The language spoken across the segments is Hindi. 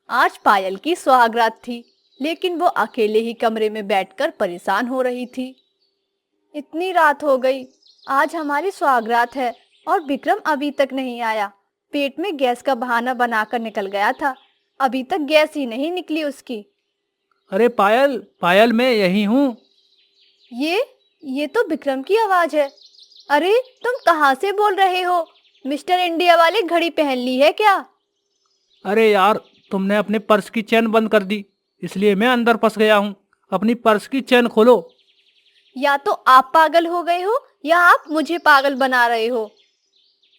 आज पायल की सुहागरात थी, लेकिन वो अकेले ही कमरे में बैठकर परेशान हो रही थी। इतनी रात हो गई, आज हमारी सुहागरात है और विक्रम अभी तक नहीं आया। पेट में गैस का बहाना बनाकर निकल गया था, अभी तक गैस ही नहीं निकली उसकी। अरे पायल, पायल मैं यही हूँ। ये ये तो विक्रम की आवाज है। अरे तुम कहाँ से बोल रहे हो? मिस्टर इंडिया वाली घड़ी पहन ली है क्या? अरे यार, तुमने अपने पर्स की चेन बंद कर दी, इसलिए मैं अंदर फंस गया हूँ। अपनी पर्स की चेन खोलो। या तो आप पागल हो गए हो या आप मुझे पागल बना रहे हो।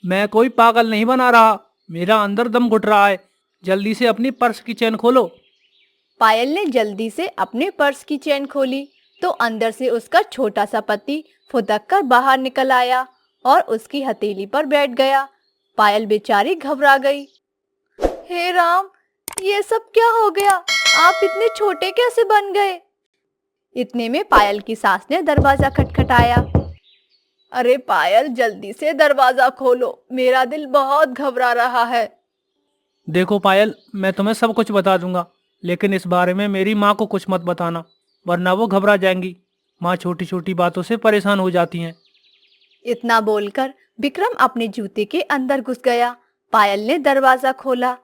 मैं कोई पागल नहीं बना रहा, मेरा अंदर दम घुट रहा है। जल्दी से अपनी पर्स की चेन खोलो। पायल ने जल्दी से अपने पर्स की चेन खोली तो अंदर से उसका छोटा सा पति फुदक कर बाहर निकल आया और उसकी हथेली पर बैठ गया। पायल बेचारी घबरा गई। हे राम, ये सब क्या हो गया? आप इतने छोटे कैसे बन गए? इतने में पायल की सास ने दरवाजा खटखटाया। अरे पायल, जल्दी से दरवाजा खोलो, मेरा दिल बहुत घबरा रहा है। देखो पायल, मैं तुम्हें सब कुछ बता दूंगा, लेकिन इस बारे में मेरी माँ को कुछ मत बताना, वरना वो घबरा जाएंगी। माँ छोटी छोटी बातों से परेशान हो जाती हैं। इतना बोलकर विक्रम अपने जूते के अंदर घुस गया। पायल ने दरवाजा खोला।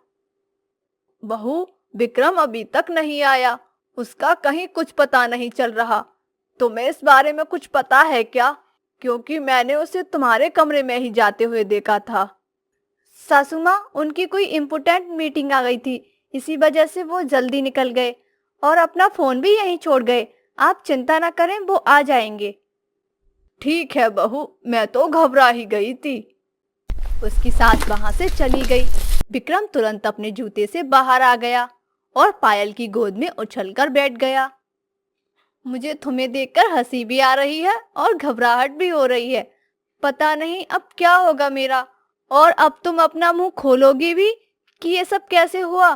बहू, विक्रम अभी तक नहीं आया, उसका कहीं कुछ पता नहीं चल रहा। तुम्हें इस बारे में कुछ पता है क्या? क्योंकि मैंने उसे तुम्हारे कमरे में ही जाते हुए देखा था। सासू माँ, उनकी कोई इम्पोर्टेंट मीटिंग आ गई थी, इसी वजह से वो जल्दी निकल गए और अपना फोन भी यहीं छोड़ गए। आप चिंता ना करें, वो आ जाएंगे। ठीक है बहू, मैं तो घबरा ही गई थी। उसकी सास वहां से चली गई। विक्रम तुरंत अपने जूते से बाहर आ गया और पायल की गोद में उछलकर बैठ गया। मुझे तुम्हें देखकर हंसी भी आ रही है और घबराहट भी हो रही है। पता नहीं अब क्या होगा मेरा। और अब तुम अपना मुंह खोलोगी भी कि ये सब कैसे हुआ?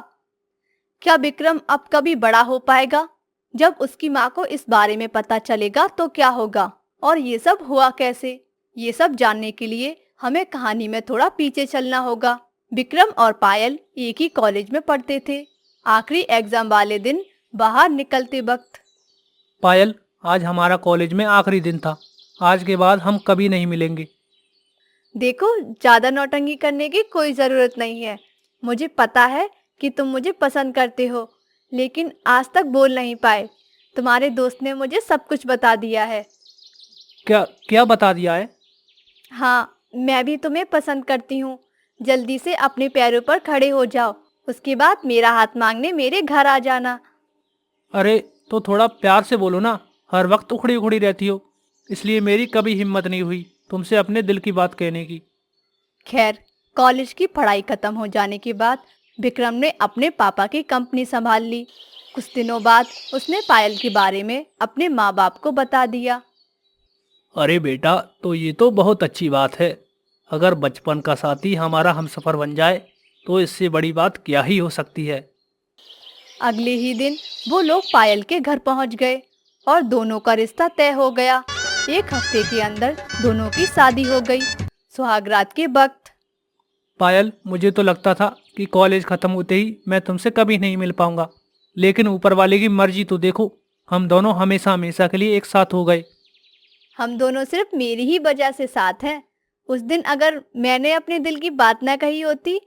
क्या विक्रम अब कभी बड़ा हो पाएगा? जब उसकी माँ को इस बारे में पता चलेगा तो क्या होगा? और ये सब हुआ कैसे? ये सब जानने के लिए हमें कहानी में थोड़ा पीछे चलना होगा। विक्रम और पायल एक ही कॉलेज में पढ़ते थे। आखिरी एग्जाम वाले दिन बाहर निकलते वक्त, पायल, आज हमारा कॉलेज में आखिरी दिन था। आज के बाद हम कभी नहीं मिलेंगे। देखो, ज्यादा नौटंकी करने की कोई जरूरत नहीं है। मुझे पता है कि तुम मुझे पसंद करते हो, लेकिन आज तक बोल नहीं पाए। तुम्हारे दोस्त ने मुझे सब कुछ बता दिया है। क्या क्या बता दिया है? हाँ, मैं भी तुम्हें पसंद करती हूँ। जल्दी से अपने पैरों पर खड़े हो जाओ, उसके बाद मेरा हाथ मांगने मेरे घर आ जाना। अरे, तो थोड़ा प्यार से बोलो ना। हर वक्त उखड़ी उखड़ी रहती हो, इसलिए मेरी कभी हिम्मत नहीं हुई तुमसे अपने दिल की बात कहने की। खैर, कॉलेज की पढ़ाई खत्म हो जाने के बाद विक्रम ने अपने पापा की कंपनी संभाल ली। कुछ दिनों बाद उसने पायल के बारे में अपने माँ बाप को बता दिया। अरे बेटा, तो ये तो बहुत अच्छी बात है। अगर बचपन का साथी हमारा हमसफर बन जाए तो इससे बड़ी बात क्या ही हो सकती है। अगले ही दिन वो लोग पायल के घर पहुंच गए और दोनों का रिश्ता तय हो गया। एक हफ्ते के अंदर दोनों की शादी हो गई, सुहागरात के वक्त। पायल, मुझे तो लगता था कि कॉलेज खत्म होते ही मैं तुमसे कभी नहीं मिल पाऊंगा, लेकिन ऊपर वाले की मर्जी तो देखो, हम दोनों हमेशा हमेशा के लिए एक साथ हो गए। हम दोनों सिर्फ मेरी ही वजह से साथ हैं। उस दिन अगर मैंने अपने दिल की बात ना कही होती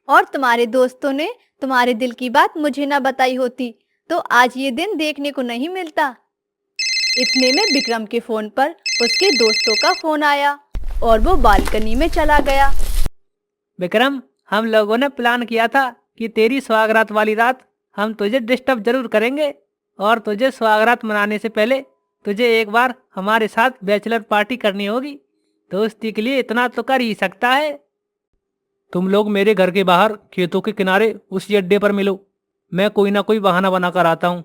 और तुम्हारे दोस्तों ने तुम्हारे दिल की बात मुझे ना बताई होती तो आज ये दिन देखने को नहीं मिलता। इतने में विक्रम के फोन पर उसके दोस्तों का फोन आया और वो बालकनी में चला गया। विक्रम, हम लोगों ने प्लान किया था कि तेरी सुहागरात वाली रात हम तुझे डिस्टर्ब जरूर करेंगे, और तुझे सुहागरात मनाने से पहले तुझे एक बार हमारे साथ बैचलर पार्टी करनी होगी। दोस्ती के लिए इतना तो कर ही सकता है। तुम लोग मेरे घर के बाहर खेतों के किनारे उसी अड्डे पर मिलो। मैं कोई ना कोई बहाना बना कर आता हूँ।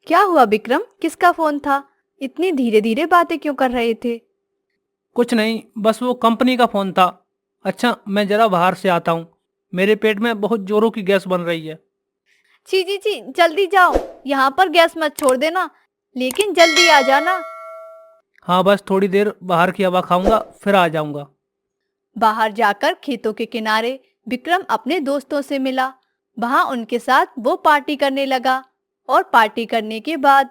क्या हुआ विक्रम, किसका फोन था? इतनी धीरे धीरे बातें क्यों कर रहे थे? कुछ नहीं, बस वो कंपनी का फोन था। अच्छा, मैं जरा बाहर से आता हूँ, मेरे पेट में बहुत जोरों की गैस बन रही है। जी जी जी, जल्दी जाओ, यहाँ पर गैस मत छोड़ देना, लेकिन जल्दी आ जाना। हाँ, बस थोड़ी देर बाहर की हवा खाऊंगा, फिर आ जाऊंगा। बाहर जाकर खेतों के किनारे विक्रम अपने दोस्तों से मिला। वहां उनके साथ वो पार्टी करने लगा और पार्टी करने के बाद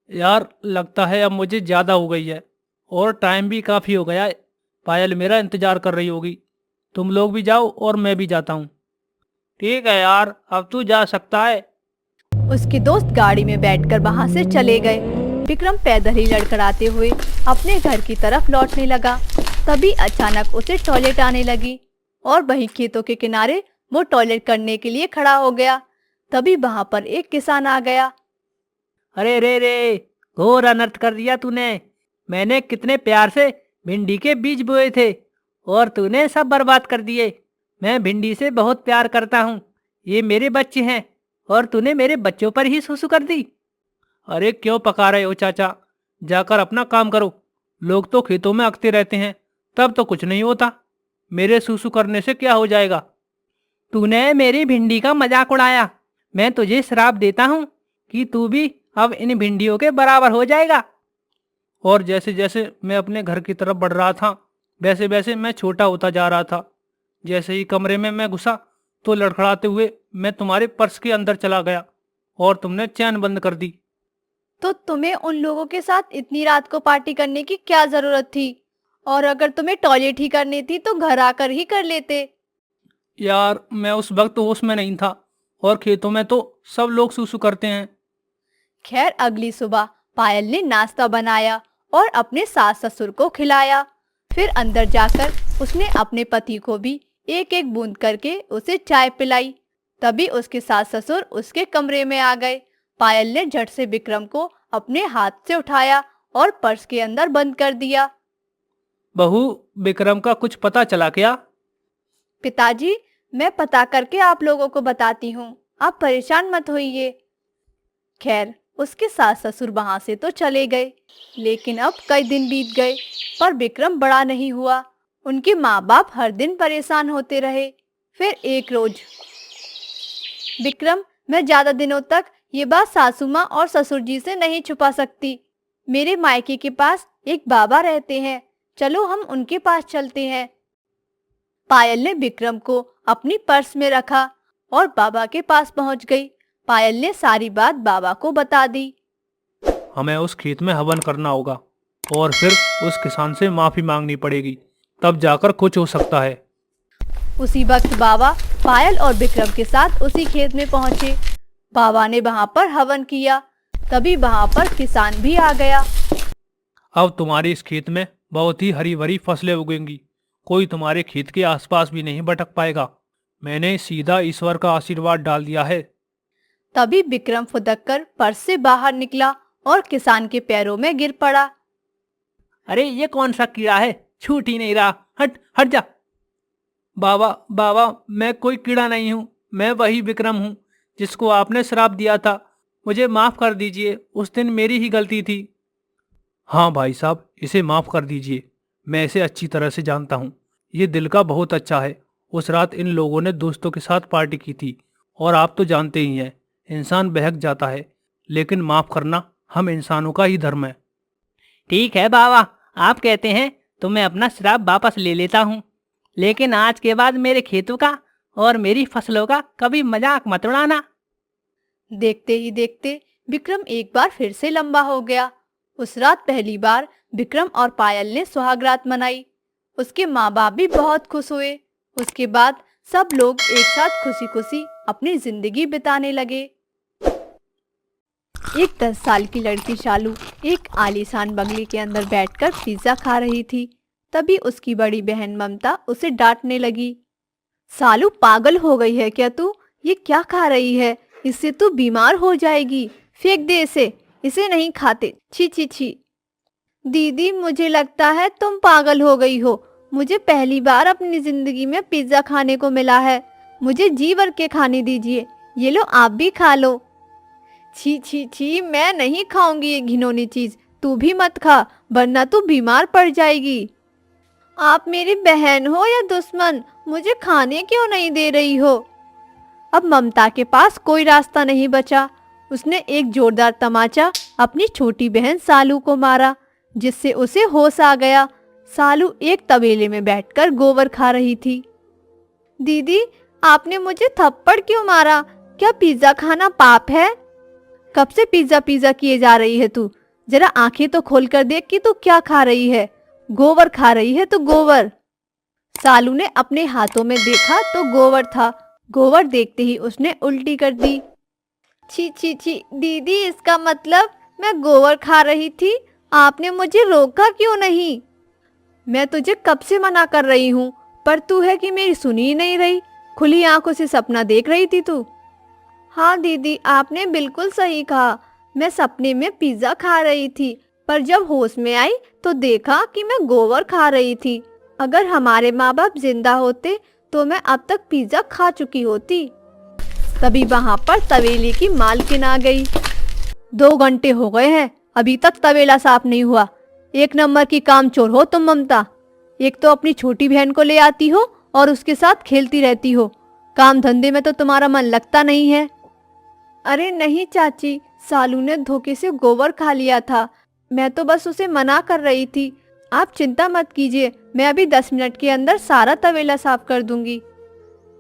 यार लगता है अब मुझे ज़्यादा हो गई है और टाइम भी काफ़ी हो गया है। पायल मेरा इंतज़ार कर रही होगी। तुम लोग भी जाओ और मैं भी जाता हूँ। ठीक है यार, अब तू जा सकता है। उसके दोस्त गाड़ी में बैठकर वहां से चले गए। विक्रम पैदल ही लड़खड़ाते हुए अपने घर की तरफ लौटने लगा। तभी अचानक उसे टॉयलेट आने लगी और वहीं खेतों के किनारे वो टॉयलेट करने के लिए खड़ा हो गया। तभी वहां पर एक किसान आ गया। अरे रे रे, घोर अनर्थ कर दिया तूने। मैंने कितने प्यार से भिंडी के बीज बोए थे और तूने सब बर्बाद कर दिए। मैं भिंडी से बहुत प्यार करता हूँ। ये मेरे बच्चे हैं और तूने मेरे बच्चों पर ही सुसु कर दी। अरे क्यों पका रहे हो चाचा? जाकर अपना काम करो। लोग तो खेतों में अकते रहते हैं, तब तो कुछ नहीं होता। मेरे सुसु करने से क्या हो जाएगा? तूने मेरी भिंडी का मजाक उड़ाया। मैं तुझे श्राप देता हूँ कि तू भी अब इन भिंडियों के बराबर हो जाएगा। और जैसे जैसे मैं अपने घर की तरफ बढ़ रहा था, वैसे वैसे मैं छोटा होता जा रहा था। जैसे ही कमरे में मैं घुसा तो लड़खड़ाते हुए मैं तुम्हारे पर्स के अंदर चला गया और तुमने चैन बंद कर दी। तो तुम्हें उन लोगों के साथ इतनी रात को पार्टी करने की क्या जरूरत थी? और अगर तुम्हें टॉयलेट ही करनी थी तो घर आकर ही कर लेते। यार मैं उस वक्त होश में नहीं था और खेतों में तो सब लोग सुसु करते हैं। खैर अगली सुबह पायल ने नाश्ता बनाया और अपने सास ससुर को खिलाया। फिर अंदर जाकर उसने अपने पति को भी एक एक बूंद करके उसे चाय पिलाई। तभी उसके सास ससुर उसके कमरे में आ गए। पायल ने झट से विक्रम को अपने हाथ से उठाया और पर्स के अंदर बंद कर दिया। बहू, विक्रम का कुछ पता चला क्या? पिताजी, मैं पता करके आप लोगों को बताती हूँ, आप परेशान मत होइए। खैर उसके सास ससुर वहां से तो चले गए, लेकिन अब कई दिन बीत गए पर विक्रम बड़ा नहीं हुआ। उनके माँ बाप हर दिन परेशान होते रहे। फिर एक रोज, विक्रम, मैं ज्यादा दिनों तक ये बात सासू माँ और ससुर जी से नहीं छुपा सकती। मेरे मायके के पास एक बाबा रहते हैं, चलो हम उनके पास चलते हैं। पायल ने विक्रम को अपनी पर्स में रखा और बाबा के पास पहुंच गई। पायल ने सारी बात बाबा को बता दी। हमें उस खेत में हवन करना होगा और फिर उस किसान से माफी मांगनी पड़ेगी, तब जाकर कुछ हो सकता है। उसी वक्त बाबा पायल और विक्रम के साथ उसी खेत में पहुंचे। बाबा ने वहां पर हवन किया। तभी वहां पर किसान भी आ गया। अब तुम्हारे इस खेत में बहुत ही हरी भरी फसलें उगेंगी। कोई तुम्हारे खेत के आसपास भी नहीं भटक पाएगा। मैंने सीधा ईश्वर का आशीर्वाद डाल दिया है। तभी विक्रम फुदककर पर्स से बाहर निकला और किसान के पैरों में गिर पड़ा। अरे ये कौन सा कीड़ा है? छूट ही नहीं रहा। हट हट जा। बाबा बाबा, मैं कोई कीड़ा नहीं हूँ। मैं वही विक्रम हूँ जिसको आपने श्राप दिया था। मुझे माफ कर दीजिए, उस दिन मेरी ही गलती थी। हाँ भाई साहब, इसे माफ कर दीजिए। मैं इसे अच्छी तरह से जानता हूँ। ये दिल का बहुत अच्छा है। उस रात इन लोगों ने दोस्तों के साथ पार्टी की थी और आप तो जानते ही हैं, इंसान बहक जाता है, लेकिन माफ करना हम इंसानों का ही धर्म है। ठीक है बाबा, आप कहते हैं तो मैं अपना श्राप वापस ले लेता हूँ, लेकिन आज के बाद मेरे खेतों का और मेरी फसलों का कभी मजाक मत उड़ाना। देखते ही देखते विक्रम एक बार फिर से लंबा हो गया। उस रात पहली बार विक्रम और पायल ने सुहागरात मनाई। उसके माँ बाप भी बहुत खुश हुए। उसके बाद सब लोग एक साथ खुशी खुशी अपनी जिंदगी बिताने लगे। एक 10 साल की लड़की शालू एक आलीशान बंगले के अंदर बैठकर पिज्जा खा रही थी। तभी उसकी बड़ी बहन ममता उसे डांटने लगी। सालू, पागल हो गई है क्या तू? ये क्या खा रही है? इससे तू बीमार हो जाएगी। फेंक दे इसे, इसे नहीं खाते। छी छी छी। दीदी, मुझे लगता है तुम पागल हो गई हो। मुझे पहली बार अपनी जिंदगी में पिज्जा खाने को मिला है। मुझे जी भर के खाने दीजिए। ये लो, आप भी खा लो। छी छी छी, मैं नहीं खाऊंगी ये घिनौनी चीज। तू भी मत खा, वरना तू बीमार पड़ जाएगी। आप मेरी बहन हो या दुश्मन? मुझे खाने क्यों नहीं दे रही हो? अब ममता के पास कोई रास्ता नहीं बचा। उसने एक जोरदार तमाचा अपनी छोटी बहन सालू को मारा, जिससे उसे होश आ गया। सालू एक तबेले में बैठकर गोबर खा रही थी। दीदी, आपने मुझे थप्पड़ क्यों मारा? क्या पिज्जा खाना पाप है? कब से पिज्जा पिज्जा किए जा रही है तू? जरा आंखें तो खोल कर देख कि तू क्या खा रही है। गोबर खा रही है तू, गोबर। सालू ने अपने हाथों में देखा तो गोबर था। गोबर देखते ही उसने उल्टी कर दी। छी छी छी दीदी, इसका मतलब मैं गोबर खा रही थी। आपने मुझे रोका क्यों नहीं? मैं तुझे कब से मना कर रही हूँ, पर तू है कि मेरी सुनी ही नहीं रही। खुली आंखों से सपना देख रही थी तू। हाँ दीदी, आपने बिल्कुल सही कहा। मैं सपने में पिज्जा खा रही थी, पर जब होश में आई तो देखा कि मैं गोबर खा रही थी। अगर हमारे माँ बाप जिंदा होते तो मैं अब तक पिज्जा खा चुकी होती। तभी वहां पर तवेले की मालकिन आ गई। 2 घंटे हो गए हैं, अभी तक तवेला साफ नहीं हुआ। एक नंबर की कामचोर हो तुम ममता। एक तो अपनी छोटी बहन को ले आती हो और उसके साथ खेलती रहती हो। काम धंधे में तो तुम्हारा मन लगता नहीं है। अरे नहीं चाची, सालू ने धोखे से गोबर खा लिया था। मैं तो बस उसे मना कर रही थी। आप चिंता मत कीजिए, मैं अभी 10 मिनट के अंदर सारा तवेला साफ कर दूंगी।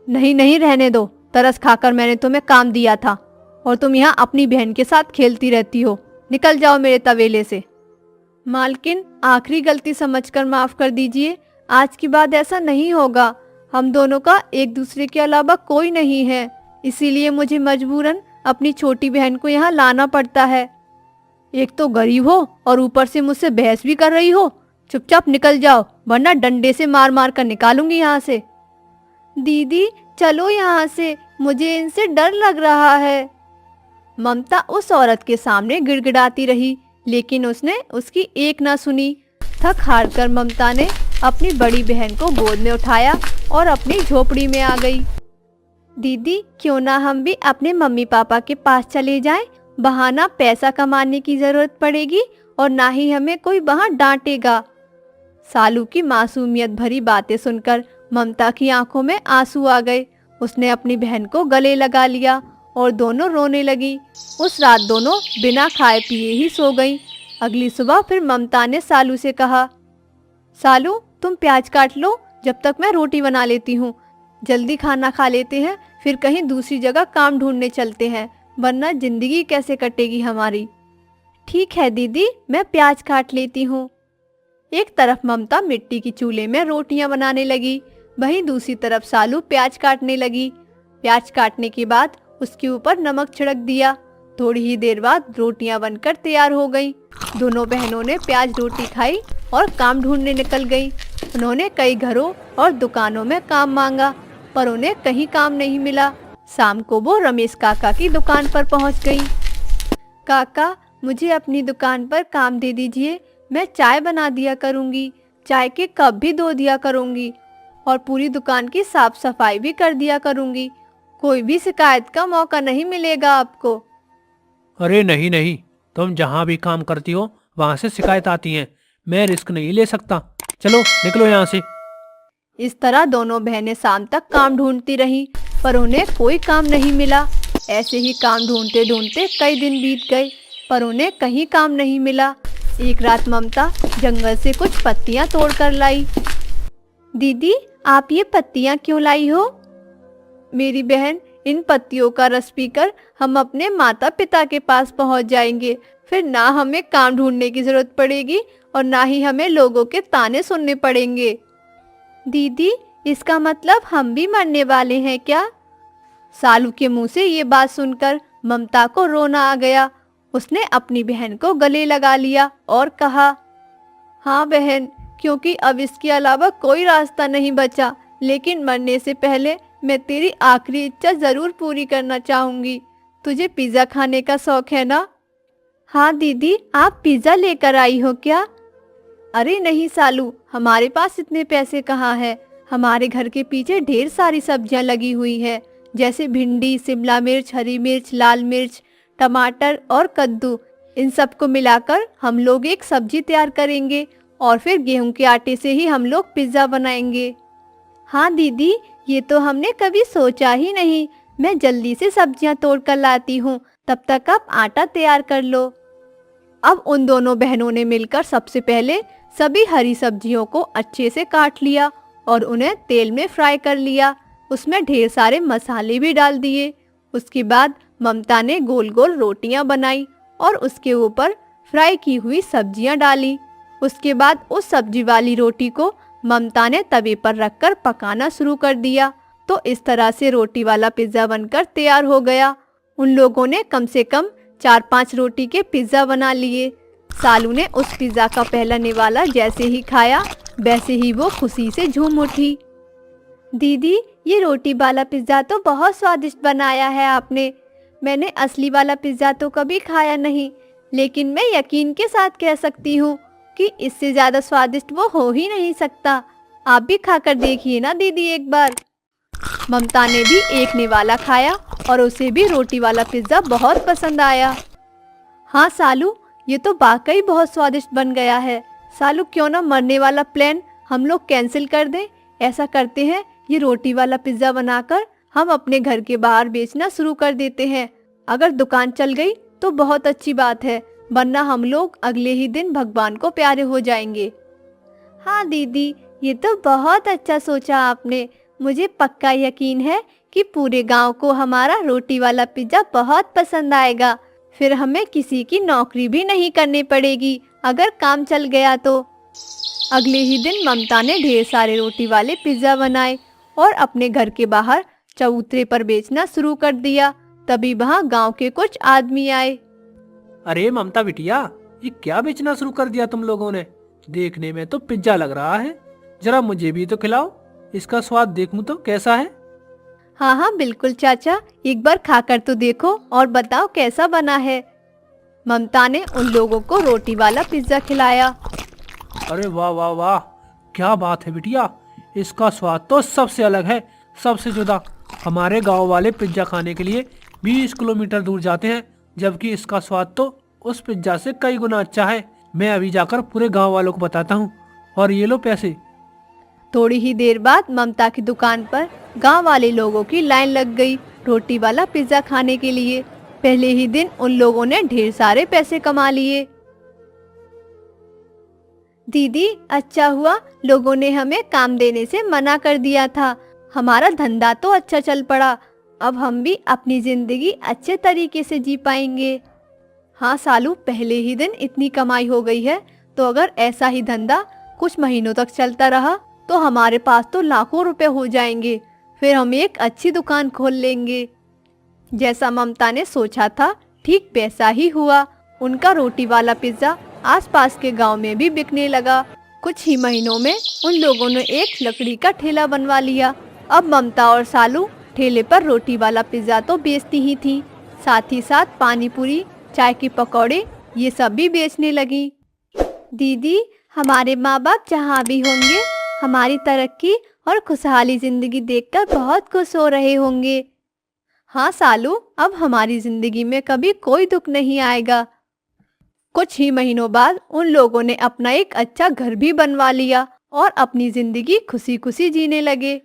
नहीं नहीं, रहने दो। तरस खाकर मैंने तुम्हें काम दिया था और तुम यहाँ अपनी बहन के साथ खेलती रहती हो। निकल जाओ मेरे तवेले से। मालकिन, आखिरी गलती समझकर माफ कर दीजिए। आज के बाद ऐसा नहीं होगा। हम दोनों का एक दूसरे के अलावा कोई नहीं है, इसीलिए मुझे मजबूरन अपनी छोटी बहन को यहाँ लाना पड़ता है। एक तो गरीब हो और ऊपर से मुझसे बहस भी कर रही हो। चुपचाप निकल जाओ, वरना डंडे से मार मार कर निकालूंगी यहाँ से। दीदी चलो यहाँ से, मुझे इनसे डर लग रहा है। ममता उस औरत के सामने गिड़गिड़ाती रही, लेकिन उसने उसकी एक ना सुनी। थक हार कर ममता ने अपनी बड़ी बहन को गोद में उठाया और अपनी झोपड़ी में आ गई। दीदी, क्यों ना हम भी अपने मम्मी पापा के पास चले जाएं? वहाँ ना पैसा कमाने की जरूरत पड़ेगी और ना ही हमें कोई वहाँ डांटेगा। सालू की मासूमियत भरी बातें सुनकर ममता की आंखों में आंसू आ गए। उसने अपनी बहन को गले लगा लिया और दोनों रोने लगी। उस रात दोनों बिना खाए पिए ही सो गईं। अगली सुबह फिर ममता ने सालू से कहा, सालू तुम प्याज काट लो, जब तक मैं रोटी बना लेती हूँ। जल्दी खाना खा लेते हैं, फिर कहीं दूसरी जगह काम ढूंढने चलते हैं, वरना जिंदगी कैसे कटेगी हमारी। ठीक है दीदी, मैं प्याज काट लेती हूँ। एक तरफ ममता मिट्टी की चूल्हे में रोटियां बनाने लगी, वहीं दूसरी तरफ सालू प्याज काटने लगी। प्याज काटने के बाद उसके ऊपर नमक छिड़क दिया। थोड़ी ही देर बाद रोटियां बनकर तैयार हो गईं। दोनों बहनों ने प्याज रोटी खाई और काम ढूंढने निकल गईं। उन्होंने कई घरों और दुकानों में काम मांगा, पर उन्हें कहीं काम नहीं मिला। शाम को वो रमेश काका की दुकान पर पहुंच गईं। काका, मुझे अपनी दुकान पर काम दे दीजिए। मैं चाय बना दिया करूंगी, चाय के कप भी धो दिया करूंगी और पूरी दुकान की साफ सफाई भी कर दिया करूंगी। कोई भी शिकायत का मौका नहीं मिलेगा आपको। अरे नहीं नहीं, तुम जहाँ भी काम करती हो वहाँ से शिकायत आती है। मैं रिस्क नहीं ले सकता। चलो निकलो यहाँ से। इस तरह दोनों बहनें शाम तक काम ढूंढती रहीं, पर उन्हें कोई काम नहीं मिला। ऐसे ही काम ढूंढते ढूंढते कई दिन बीत गए, पर उन्हें कहीं काम नहीं मिला। एक रात ममता जंगल से कुछ पत्तियां तोड़कर लाई। दीदी, आप ये पत्तियां क्यों लाई हो? मेरी बहन, इन पत्तियों का रस पीकर हम अपने माता पिता के पास पहुंच जाएंगे। फिर ना हमें काम ढूंढने की जरूरत पड़ेगी और ना ही हमें लोगों के ताने सुनने पड़ेंगे। दीदी, इसका मतलब हम भी मरने वाले हैं क्या? सालू के मुंह से ये बात सुनकर ममता को रोना आ गया। उसने अपनी बहन को गले लगा लिया और कहा, हाँ बहन, क्योंकि अब इसके अलावा कोई रास्ता नहीं बचा, लेकिन मरने से पहले मैं तेरी आखिरी इच्छा जरूर पूरी करना चाहूंगी। तुझे पिज्जा खाने का शौक है ना? हाँ दीदी, आप पिज्जा लेकर आई हो क्या? अरे नहीं सालू, हमारे पास इतने पैसे कहाँ है। हमारे घर के पीछे ढेर सारी सब्जियां लगी हुई है, जैसे भिंडी, शिमला मिर्च, हरी मिर्च, लाल मिर्च, टमाटर और कद्दू। इन सबको मिलाकर हम लोग एक सब्जी तैयार करेंगे और फिर गेहूं के आटे से ही हम लोग पिज्जा बनाएंगे। हाँ दीदी, ये तो हमने कभी सोचा ही नहीं। मैं जल्दी से सब्जियां तोड़ कर लाती हूँ, तब तक आप आटा तैयार कर लो। अब उन दोनों बहनों ने मिलकर सबसे पहले सभी हरी सब्जियों को अच्छे से काट लिया और उन्हें तेल में फ्राई कर लिया। उसमें ढेर सारे मसाले भी डाल दिए। उसके बाद ममता ने गोल गोल रोटियां बनाई और उसके ऊपर फ्राई की हुई सब्जियां डाली। उसके बाद उस सब्जी वाली रोटी को ममता ने तवे पर रखकर पकाना शुरू कर दिया। तो इस तरह से रोटी वाला पिज्ज़ा बनकर तैयार हो गया। उन लोगों ने कम से कम 4-5 रोटी के पिज्ज़ा बना लिए। सालू ने उस पिज्ज़ा का पहला निवाला जैसे ही खाया वैसे ही वो खुशी से झूम उठी। दीदी, ये रोटी वाला पिज्ज़ा तो बहुत स्वादिष्ट बनाया है आपने। मैंने असली वाला पिज्ज़ा तो कभी खाया नहीं, लेकिन मैं यकीन के साथ कह सकती हूँ कि इससे ज़्यादा स्वादिष्ट वो हो ही नहीं सकता। आप भी खाकर देखिए ना दीदी एक बार। ममता ने भी एक निवाला खाया और उसे भी रोटी वाला पिज्ज़ा बहुत पसंद आया। हाँ सालू, ये तो वाकई बहुत स्वादिष्ट बन गया है। सालू, क्यों ना मरने वाला प्लान हम लोग कैंसिल कर दें। ऐसा करते हैं, ये रोटी वाला पिज्ज़ा बनाकर हम अपने घर के बाहर बेचना शुरू कर देते हैं। अगर दुकान चल गई तो बहुत अच्छी बात है, वरना हम लोग अगले ही दिन भगवान को प्यारे हो जाएंगे। हाँ दीदी, ये तो बहुत अच्छा सोचा आपने। मुझे पक्का यकीन है कि पूरे गांव को हमारा रोटी वाला पिज्ज़ा बहुत पसंद आएगा। फिर हमें किसी की नौकरी भी नहीं करनी पड़ेगी अगर काम चल गया तो। अगले ही दिन ममता ने ढेर सारे रोटी वाले पिज्ज़ा बनाए और अपने घर के बाहर चबूतरे पर बेचना शुरू कर दिया। तभी वहाँ गांव के कुछ आदमी आए। अरे ममता बिटिया, ये क्या बेचना शुरू कर दिया तुम लोगों ने? देखने में तो पिज्जा लग रहा है, जरा मुझे भी तो खिलाओ, इसका स्वाद देखूं तो कैसा है। हाँ हाँ बिल्कुल चाचा, एक बार खाकर तो देखो और बताओ कैसा बना है। ममता ने उन लोगों को रोटी वाला पिज्जा खिलाया। अरे वाह वाह वाह, क्या बात है बिटिया, इसका स्वाद तो सबसे अलग है, सबसे जुदा। हमारे गांव वाले पिज्जा खाने के लिए 20 किलोमीटर दूर जाते हैं, जबकि इसका स्वाद तो उस पिज्जा से कई गुना अच्छा है। मैं अभी जाकर पूरे गांव वालों को बताता हूँ, और ये लो पैसे। थोड़ी ही देर बाद ममता की दुकान पर गांव वाले लोगों की लाइन लग गई रोटी वाला पिज्जा खाने के लिए। पहले ही दिन उन लोगों ने ढेर सारे पैसे कमा लिए। दीदी, अच्छा हुआ लोगों ने हमें काम देने से मना कर दिया था। हमारा धंधा तो अच्छा चल पड़ा। अब हम भी अपनी जिंदगी अच्छे तरीके से जी पाएंगे। हाँ सालू, पहले ही दिन इतनी कमाई हो गई है, तो अगर ऐसा ही धंधा कुछ महीनों तक चलता रहा तो हमारे पास तो लाखों रुपए हो जाएंगे। फिर हम एक अच्छी दुकान खोल लेंगे। जैसा ममता ने सोचा था ठीक वैसा ही हुआ। उनका रोटी वाला पिज्जा आसपास के गांव में भी बिकने लगा। कुछ ही महीनों में उन लोगों ने एक लकड़ी का ठेला बनवा लिया। अब ममता और सालू ठेले पर रोटी वाला पिज्जा तो बेचती ही थी, साथ ही साथ पानी पूरी, चाय के पकौड़े, ये सब भी बेचने लगी। दीदी, हमारे माँ बाप जहाँ भी होंगे हमारी तरक्की और खुशहाली जिंदगी देखकर बहुत खुश हो रहे होंगे। हाँ सालू, अब हमारी जिंदगी में कभी कोई दुख नहीं आएगा। कुछ ही महीनों बाद उन लोगों ने अपना एक अच्छा घर भी बनवा लिया और अपनी जिंदगी खुशी खुशी जीने लगे।